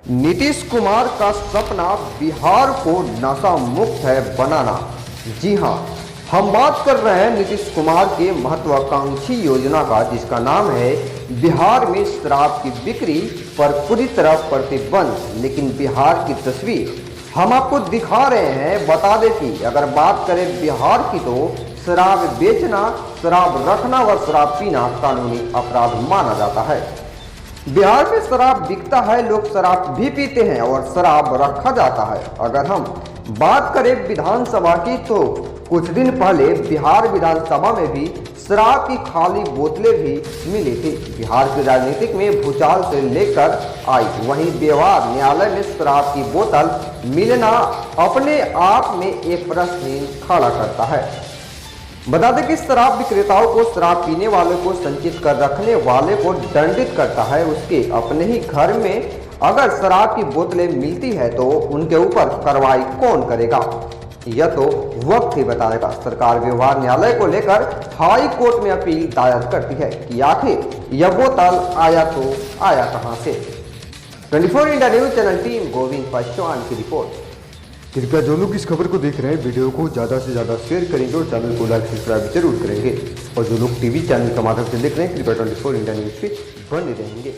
नीतीश कुमार का सपना बिहार को नशा मुक्त है बनाना। जी हां, हम बात कर रहे हैं नीतीश कुमार के महत्वाकांक्षी योजना का, जिसका नाम है बिहार में शराब की बिक्री पर पूरी तरह प्रतिबंध। लेकिन बिहार की तस्वीर हम आपको दिखा रहे हैं। बता दें कि अगर बात करें बिहार की, तो शराब बेचना, शराब रखना व शराब पीना कानूनी अपराध माना जाता है। बिहार में शराब बिकता है, लोग शराब भी पीते हैं और शराब रखा जाता है। अगर हम बात करें विधानसभा की, तो कुछ दिन पहले बिहार विधानसभा में भी शराब की खाली बोतलें भी मिली थी। बिहार की राजनीतिक में भूचाल से लेकर आई, वहीं व्यवहार न्यायालय में शराब की बोतल मिलना अपने आप में एक प्रश्न खड़ा करता है। बता दें कि शराब विक्रेताओं को, शराब पीने वालों को, संचित कर रखने वाले को दंडित करता है। उसके अपने ही घर में अगर शराब की बोतलें मिलती है तो उनके ऊपर कार्रवाई कौन करेगा, यह तो वक्त ही बताएगा। सरकार व्यवहार न्यायालय को लेकर हाई कोर्ट में अपील दायर करती है कि आखिर यह बोतल आया तो आया कहां से। 24 India news channel team Govind Paswan की रिपोर्ट। कृपया जो लोग इस खबर को देख रहे हैं, वीडियो को ज़्यादा से ज़्यादा शेयर करेंगे और चैनल को लाइक सब्सक्राइब जरूर करेंगे। और जो लोग टीवी चैनल के माध्यम से देख रहे हैं, कृपया 24 इंडिया न्यूज पे बने रहेंगे।